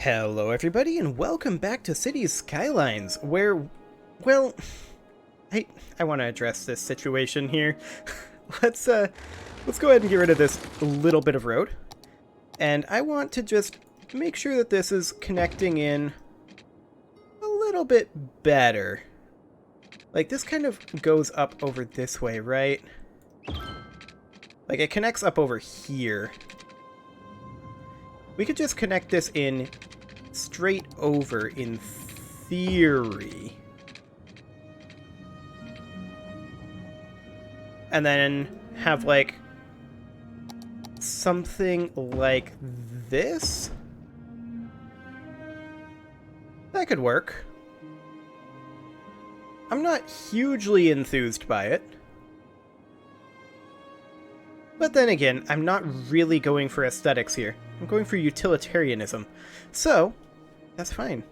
Hello everybody and welcome back to Cities Skylines, where, well, I want to address this situation here. Let's go ahead and get rid of this little bit of road. And I want to just make sure that this is connecting in a little bit better. Like, this kind of goes up over this way, right? Like, it connects up over here. We could just connect this in straight over in theory. And then have, like, something like this? That could work. I'm not hugely enthused by it. But then again, I'm not really going for aesthetics here. I'm going for utilitarianism. So, that's fine.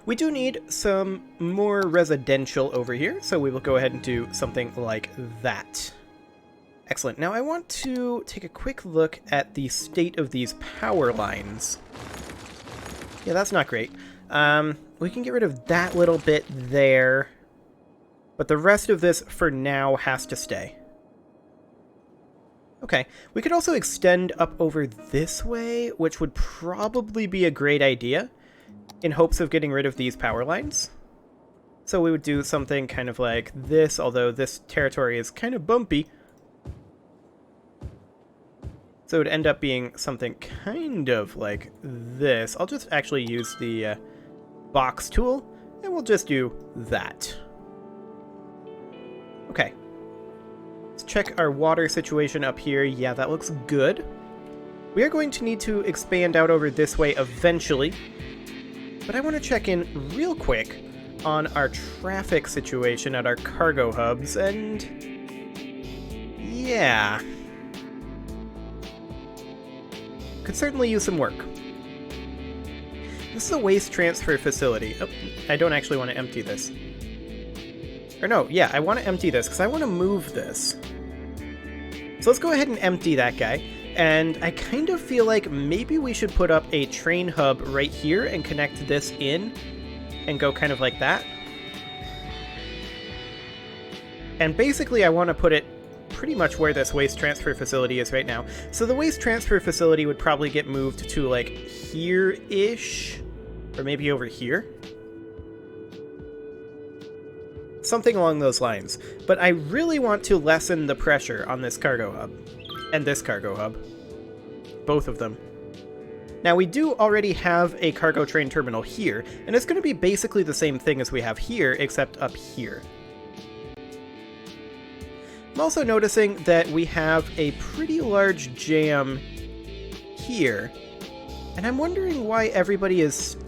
We do need some more residential over here, so we will go ahead and do something like that. Excellent. Now I want to take a quick look at the state of these power lines. Yeah, that's not great. We can get rid of that little bit there, but the rest of this for now has to stay. Okay, we could also extend up over this way, which would probably be a great idea, in hopes of getting rid of these power lines. So we would do something kind of like this, although this territory is kind of bumpy. So it would end up being something kind of like this. I'll just actually use the box tool, and we'll just do that. Okay. Let's check our water situation up here. Yeah, that looks good. We are going to need to expand out over this way eventually, but I want to check in real quick on our traffic situation at our cargo hubs, and yeah, could certainly use some work. This is a waste transfer facility. Oh, I don't actually want to empty this. Or no, yeah, I want to empty this because I want to move this. So let's go ahead and empty that guy. And I kind of feel like maybe we should put up a train hub right here and connect this in and go kind of like that. And basically I want to put it pretty much where this waste transfer facility is right now. So the waste transfer facility would probably get moved to like here-ish, or maybe over here. Something along those lines. But I really want to lessen the pressure on this cargo hub. And this cargo hub. Both of them. Now we do already have a cargo train terminal here, and it's going to be basically the same thing as we have here, except up here. I'm also noticing that we have a pretty large jam here, and I'm wondering why everybody is,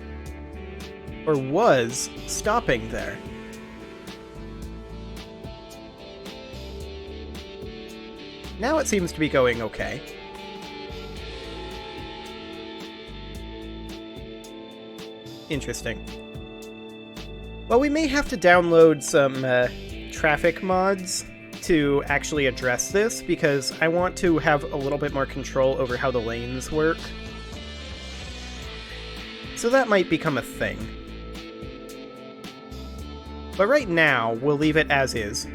or was, stopping there. Now it seems to be going okay. Interesting. Well, we may have to download some traffic mods to actually address this, because I want to have a little bit more control over how the lanes work. So that might become a thing. But right now, we'll leave it as is.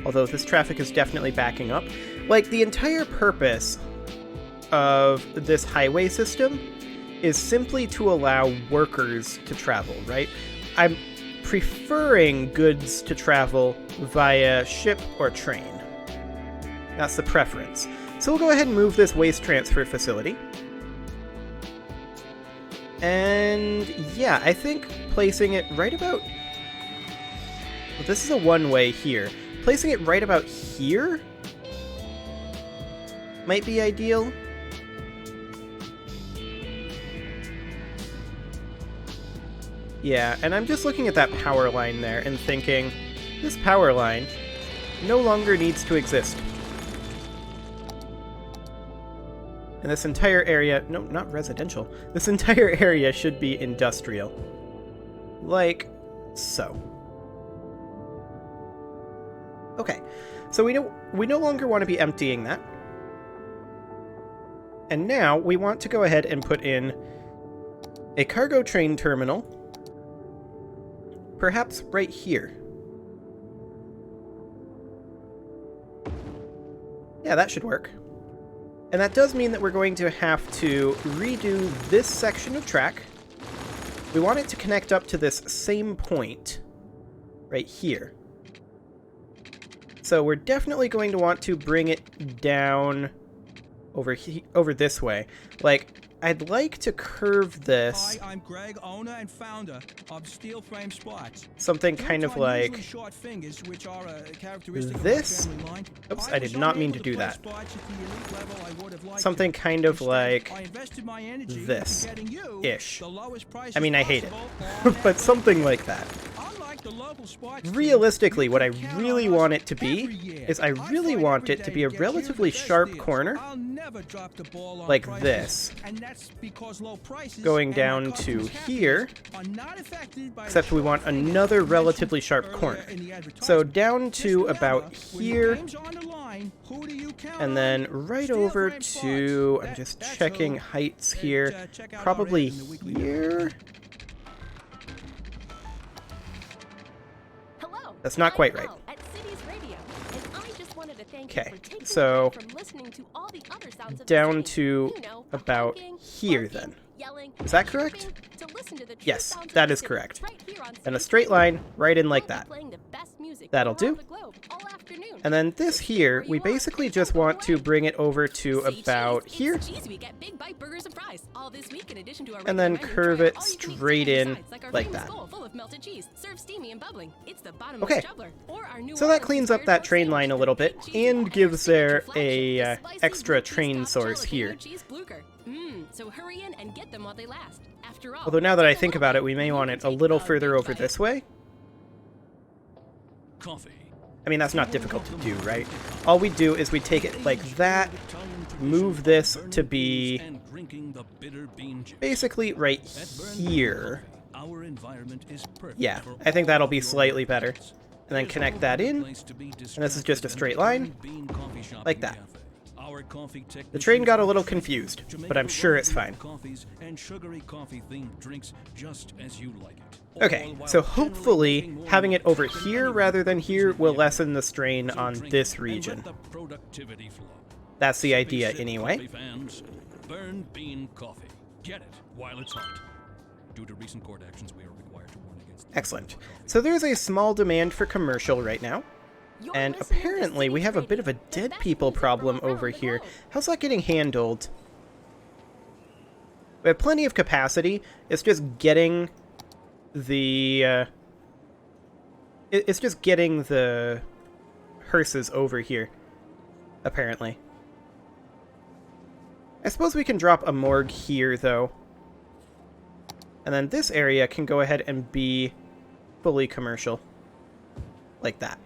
Although this traffic is definitely backing up. Like, the entire purpose of this highway system is simply to allow workers to travel, right? I'm preferring goods to travel via ship or train. That's the preference. So we'll go ahead and move this waste transfer facility. And yeah, I think placing it right about... Well, this is a one-way here. Placing it right about here might be ideal. Yeah, and I'm just looking at that power line there and thinking, this power line no longer needs to exist. And this entire area, no, not residential, this entire area should be industrial. Like so. Okay, so we no longer want to be emptying that. And now we want to go ahead and put in a cargo train terminal, perhaps right here. Yeah, that should work. And that does mean that we're going to have to redo this section of track. We want it to connect up to this same point right here. So we're definitely going to want to bring it down over this way. Like, I'd like to curve this. Hi, I'm Greg, owner and founder of Steel Frame Spots. Something kind of like short fingers, which are a characteristic this. of my family line. Oops, I did not mean to do that. Something kind of like this-ish. I mean, I hate it, but something like that. Realistically, what I really want it to be is I really want it to be a relatively sharp corner, like this, going down to here, except we want another relatively sharp corner. So down to about here, and then right over to, I'm just checking heights here, probably here. That's not quite right. Okay, so down to about here then. Is that correct? Yes, that is correct. And a straight line right in like that. That'll do. And then this here, we basically just want to bring it over to about here. And then curve it straight in like that. Okay, so that cleans up that train line a little bit and gives there a extra train source here. Although now that I think about it, we may want it a little further over this way. I mean, that's not difficult to do, right? All we do is we take it like that, move this to be basically right here. Yeah, I think that'll be slightly better. And then connect that in, and this is just a straight line, like that. The train got a little confused, but I'm sure it's fine. Okay, so hopefully having it over here rather than here will lessen the strain on this region. That's the idea anyway. Burn bean coffee. Get it while it's hot. Due to recent court actions, we are required to warn against. Excellent. So there's a small demand for commercial right now. And apparently we have a bit of a dead people problem over here. How's that getting handled? We have plenty of capacity. It's just getting the hearses over here, apparently. I suppose we can drop a morgue here, though. And then this area can go ahead and be fully commercial. Like that.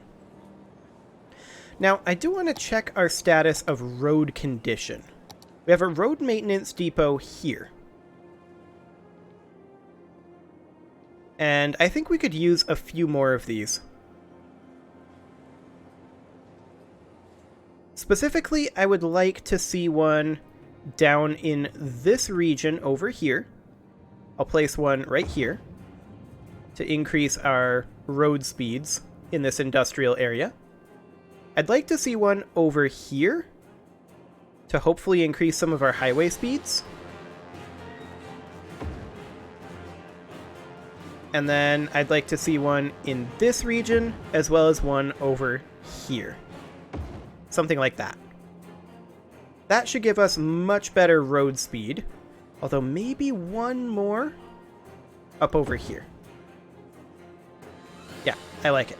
Now, I do want to check our status of road condition. We have a road maintenance depot here. And I think we could use a few more of these. Specifically, I would like to see one down in this region over here. I'll place one right here to increase our road speeds in this industrial area. I'd like to see one over here to hopefully increase some of our highway speeds. And then I'd like to see one in this region as well as one over here. Something like that. That should give us much better road speed. Although maybe one more up over here. Yeah, I like it.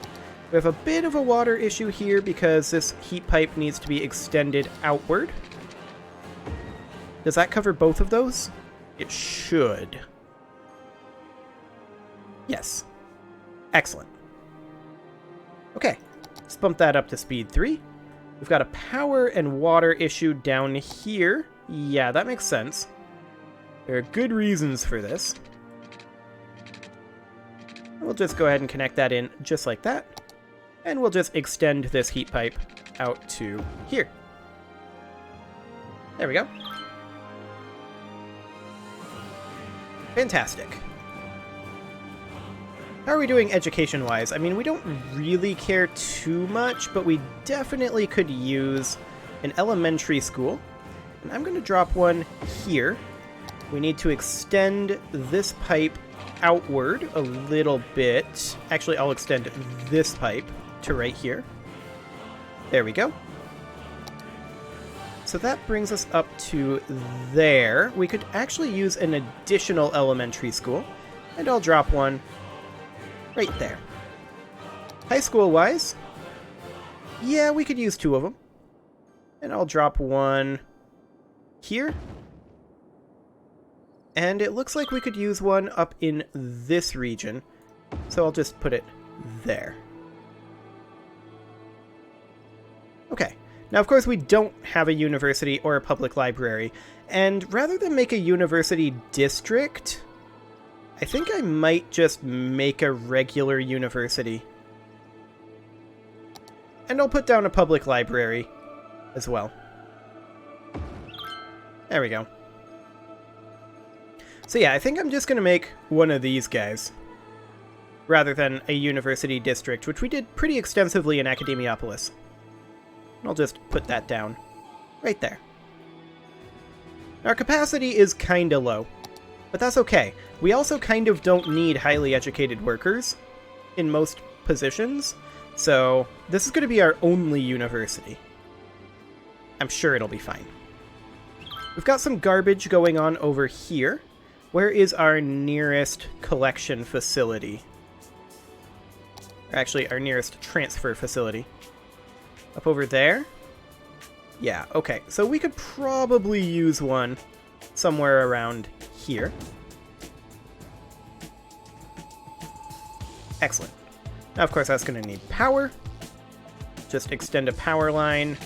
We have a bit of a water issue here because this heat pipe needs to be extended outward. Does that cover both of those? It should. Yes. Excellent. Okay, let's bump that up to speed 3. We've got a power and water issue down here. Yeah, that makes sense. There are good reasons for this. We'll just go ahead and connect that in just like that. And we'll just extend this heat pipe out to here. There we go. Fantastic. How are we doing education-wise? I mean, we don't really care too much, but we definitely could use an elementary school. And I'm going to drop one here. We need to extend this pipe outward a little bit. Actually, I'll extend this pipe to right here. There we go. So that brings us up to there. We could actually use an additional elementary school, and I'll drop one right there. High school-wise, yeah, we could use 2 of them. And I'll drop one here. And it looks like we could use one up in this region, so I'll just put it there. Okay. Now, of course, we don't have a university or a public library, and rather than make a university district, I think I might just make a regular university. And I'll put down a public library as well. There we go. So yeah, I think I'm just going to make one of these guys, rather than a university district, which we did pretty extensively in Academiopolis. I'll just put that down right there. Our capacity is kinda low, but that's okay. We also kind of don't need highly educated workers in most positions, so this is going to be our only university. I'm sure it'll be fine. We've got some garbage going on over here. Where is our nearest collection facility? Or actually, our nearest transfer facility. Up over there? Yeah, okay. So we could probably use one somewhere around here. Excellent. Now, of course, that's going to need power. Just extend a power line.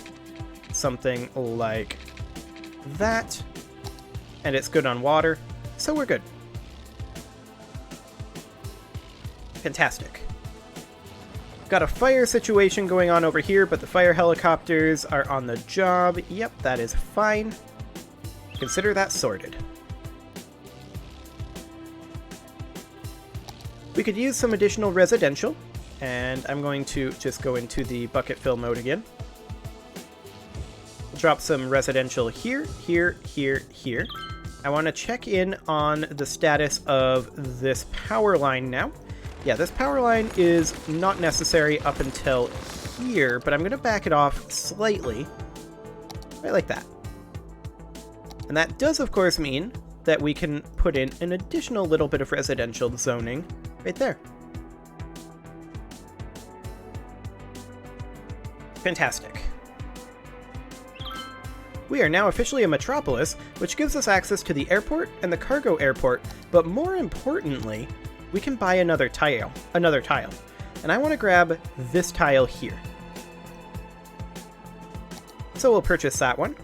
Something like that. And it's good on water. So we're good. Fantastic. Got a fire situation going on over here, but the fire helicopters are on the job. Yep, that is fine. Consider that sorted. We could use some additional residential, and I'm going to just go into the bucket fill mode again. We'll drop some residential here, here, here, here. I want to check in on the status of this power line now. Yeah, this power line is not necessary up until here, but I'm going to back it off slightly, right like that. And that does, of course, mean that we can put in an additional little bit of residential zoning right there. Fantastic. We are now officially a metropolis, which gives us access to the airport and the cargo airport, but more importantly, we can buy another tile. And I want to grab this tile here. So we'll purchase that one.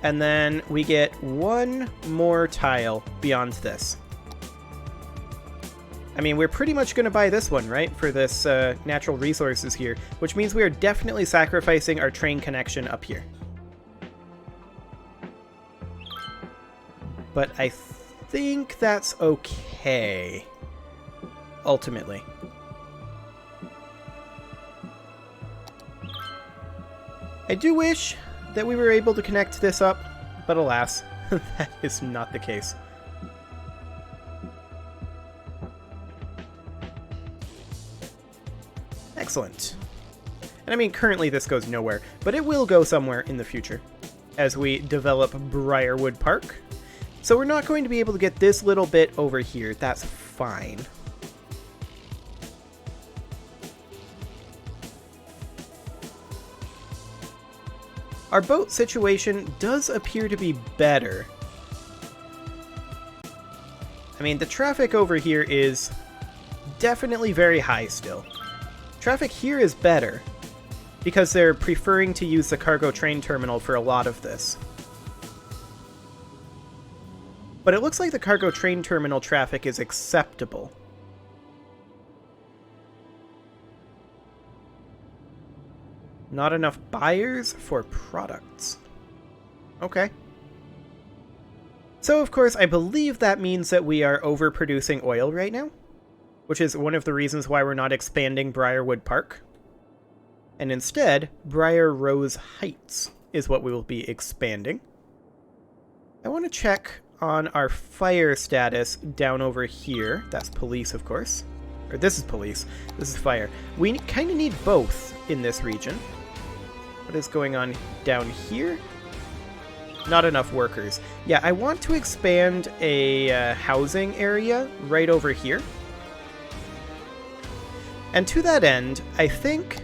And then we get one more tile beyond this. I mean, we're pretty much going to buy this one, right? For this natural resources here, which means we are definitely sacrificing our train connection up here. But I think that's okay. Ultimately. I do wish that we were able to connect this up, but alas, that is not the case. Excellent. And I mean, currently this goes nowhere, but it will go somewhere in the future as we develop Briarwood Park. So we're not going to be able to get this little bit over here. That's fine. Our boat situation does appear to be better. I mean, the traffic over here is definitely very high still. Traffic here is better because they're preferring to use the cargo train terminal for a lot of this. But it looks like the cargo train terminal traffic is acceptable. Not enough buyers for products. Okay. So, of course, I believe that means that we are overproducing oil right now, which is one of the reasons why we're not expanding Briarwood Park. And instead, Briar Rose Heights is what we will be expanding. I want to check on our fire status down over here. That's police, of course. Or this is police. This is fire. We kind of need both in this region. What is going on down here? Not enough workers. Yeah, I want to expand a housing area right over here. And to that end, I think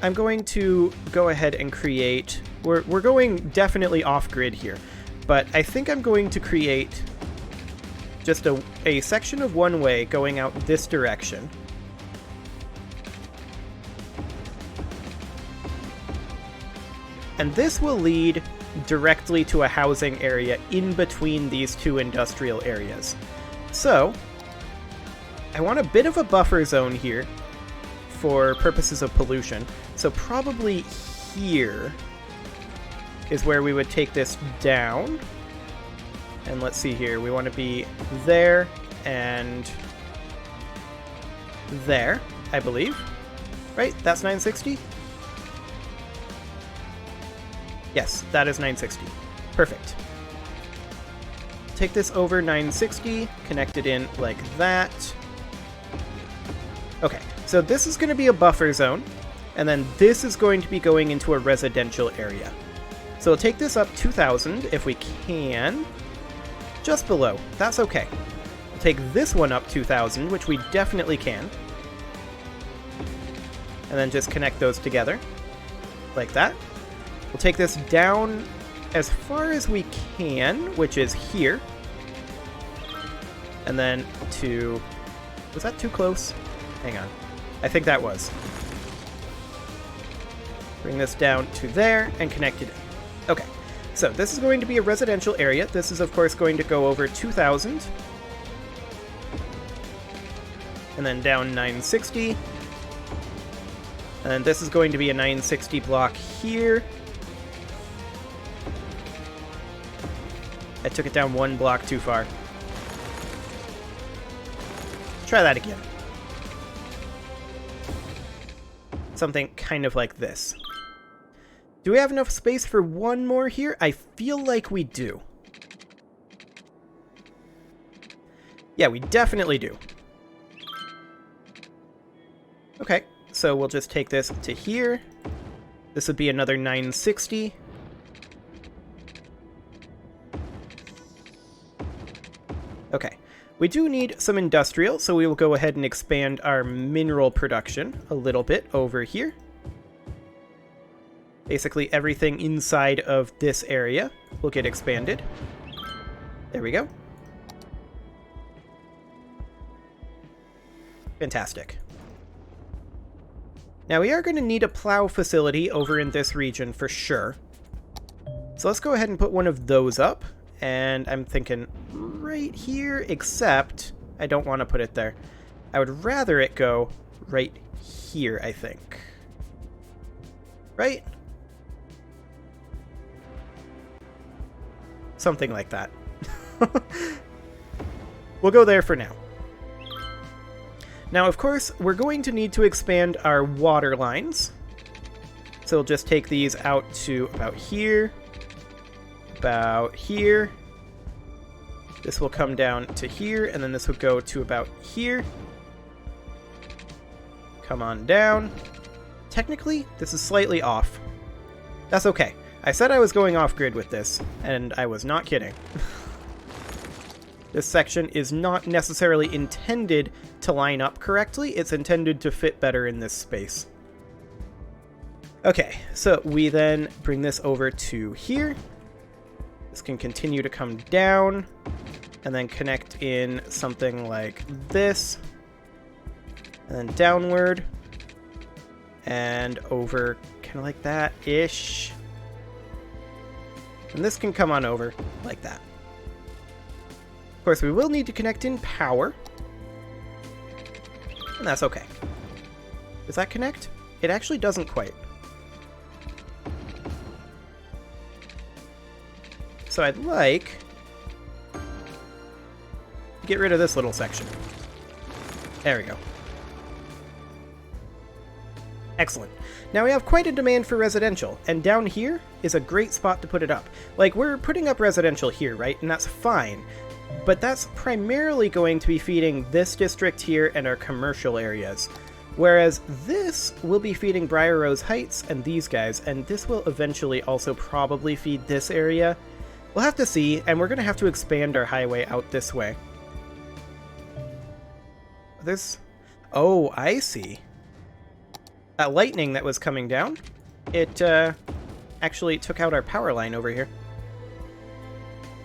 I'm going to go ahead and create... We're going definitely off-grid here, but I think I'm going to create just a section of one-way going out this direction. And this will lead directly to a housing area in between these two industrial areas. So, I want a bit of a buffer zone here for purposes of pollution. So probably here is where we would take this down. And let's see here, we want to be there and there, I believe. Right? That's 960? Yes, that is 960. Perfect. Take this over 960, connect it in like that. Okay, so this is going to be a buffer zone, and then this is going to be going into a residential area. So we'll take this up 2,000 if we can. Just below. That's okay. We'll take this one up 2,000, which we definitely can. And then just connect those together. Like that. We'll take this down as far as we can, which is here. And then to... Was that too close? Hang on. I think that was. Bring this down to there and connect it in. Okay. So this is going to be a residential area. This is, of course, going to go over 2,000. And then down 960. And then this is going to be a 960 block here. I took it down one block too far. Try that again. Something kind of like this. Do we have enough space for one more here? I feel like we do. Yeah, we definitely do. Okay, so we'll just take this to here. This would be another 960. Okay, we do need some industrial, so we will go ahead and expand our mineral production a little bit over here. Basically everything inside of this area will get expanded. There we go. Fantastic. Now we are going to need a plow facility over in this region for sure. So let's go ahead and put one of those up. And I'm thinking right here, except I don't want to put it there. I would rather it go right here, I think. Right? Something like that. We'll go there for now. Now, of course, we're going to need to expand our water lines. So we'll just take these out to about here. About here. This will come down to here, and then this will go to about here. Come on down. Technically, this is slightly off. That's okay. I said I was going off-grid with this, and I was not kidding. This section is not necessarily intended to line up correctly. It's intended to fit better in this space. Okay, so we then bring this over to here. This can continue to come down, and then connect in something like this, and then downward, and over kind of like that-ish. And this can come on over like that. Of course, we will need to connect in power, and that's okay. Does that connect? It actually doesn't quite. So I'd like get rid of this little section. There we go. Excellent. Now we have quite a demand for residential, and down here is a great spot to put it up. Like, we're putting up residential here, right? And that's fine. But that's primarily going to be feeding this district here and our commercial areas. Whereas this will be feeding Briar Rose Heights and these guys, and this will eventually also probably feed this area. We'll have to see, and we're going to have to expand our highway out this way. This... Oh, I see. That lightning that was coming down, it actually took out our power line over here.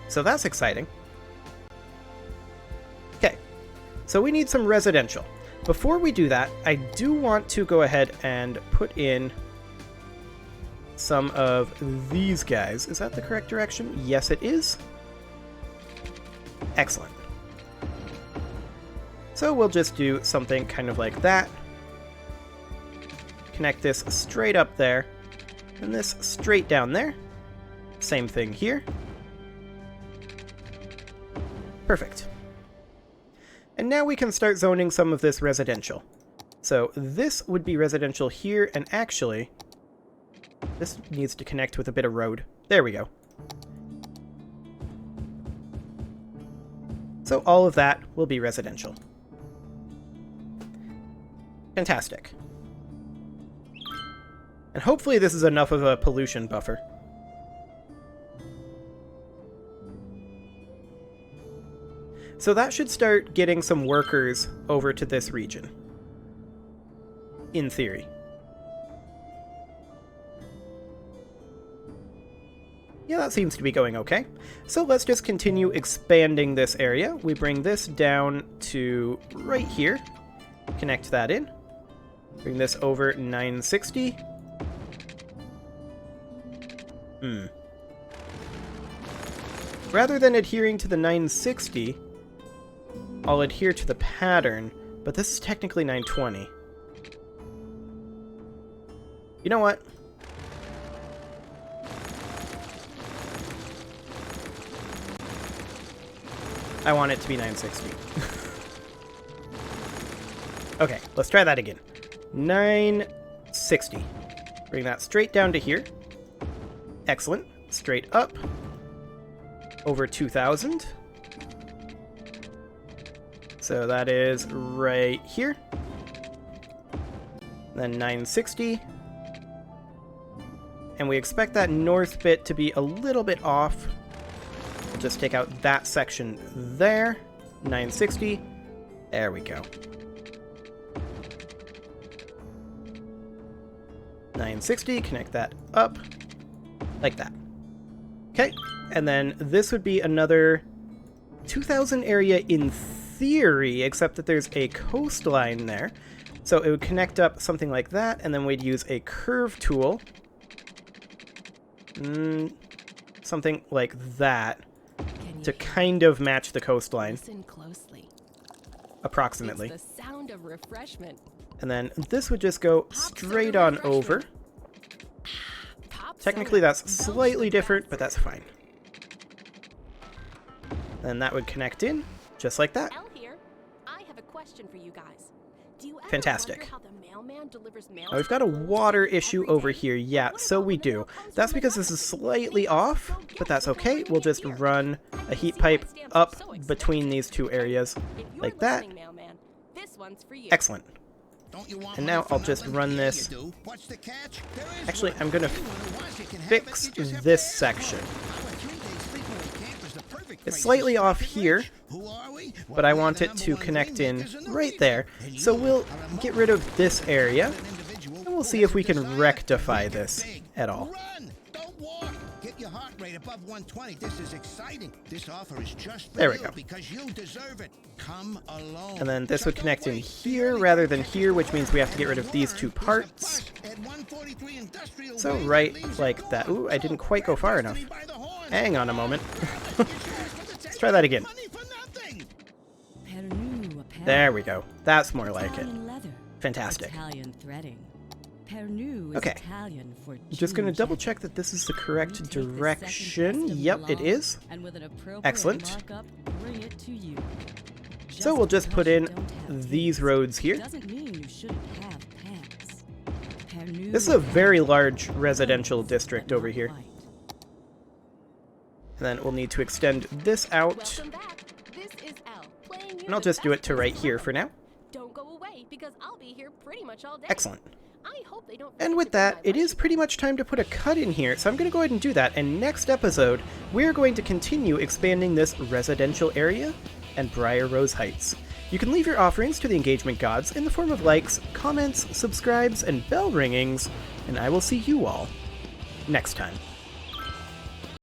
So that's exciting. Okay, so we need some residential. Before we do that, I do want to go ahead and put in some of these guys. Is that the correct direction? Yes, it is. Excellent. So we'll just do something kind of like that. Connect this straight up there, and this straight down there. Same thing here. Perfect. And now we can start zoning some of this residential. So this would be residential here, and actually, this needs to connect with a bit of road. There we go. So all of that will be residential. Fantastic. And hopefully this is enough of a pollution buffer. So that should start getting some workers over to this region. In theory. Yeah, that seems to be going okay. So let's just continue expanding this area. We bring this down to right here. Connect that in. Bring this over 960. Rather than adhering to the 960, I'll adhere to the pattern, but this is technically 920. You know what? I want it to be 960. Okay, let's try that again. 960. Bring that straight down to here. Excellent. Straight up. Over 2,000. So that is right here. Then 960. And we expect that north bit to be a little bit off. We'll just take out that section there. 960. There we go. 960, connect that up. Like that. Okay, and then this would be another 2,000 area in theory, except that there's a coastline there. So it would connect up something like that, and then we'd use a curve tool. Something like that to kind of match the coastline. Listen closely. Approximately. It's the sound of refreshment. And then this would just go straight on over. Technically that's slightly different, but that's fine. Then that would connect in, just like that. Elle here. I have a question for you guys. Do you ever Fantastic. wonder how the mailman delivers mail Now we've got a to your water doorstep issue every over day? here. Yeah, What so about we when the do. mail comes That's from the because this is government? slightly Maybe I should off, go get but that's it okay. before We'll you just get here. run I a can heat see why pipe stamps are up so between expensive. these two areas, If you're like that. listening, mailman, this one's for you. Excellent. And now I'll just run this. Actually, I'm going to fix this section. It's slightly off here, but I want it to connect in right there. So we'll get rid of this area, and we'll see if we can rectify this at all. Get your heart rate above 120. This is exciting. This offer is just There we go. Because you deserve it. Come alone. And then this would connect in here rather than here, which means we have to get rid of these two parts. So right like that. Ooh, I didn't quite go far enough. Hang on a moment. Let's try that again. There we go. That's more like it. Fantastic. Italian threading. Pernu is Okay. Italian for I'm just going to June double jacket. check that this is the correct You take the second direction. best of Yep, it love, is. and with an appropriate Excellent. markup, bring it to you. So we'll just put in these roads here. Doesn't mean you shouldn't have pants. Pernu This is a very large residential district over here. And then we'll need to extend this out. Welcome back. This is Elle, playing you And I'll the just do it best to right games here ever. for now. Don't go away, because I'll be here pretty much all day. Excellent. I hope they don't And forget with to bring that, my it is lunch. pretty much time to put a cut in here, so I'm going to go ahead and do that, and next episode, we're going to continue expanding this residential area and Briar Rose Heights. You can leave your offerings to the engagement gods in the form of likes, comments, subscribes, and bell ringings, and I will see you all next time.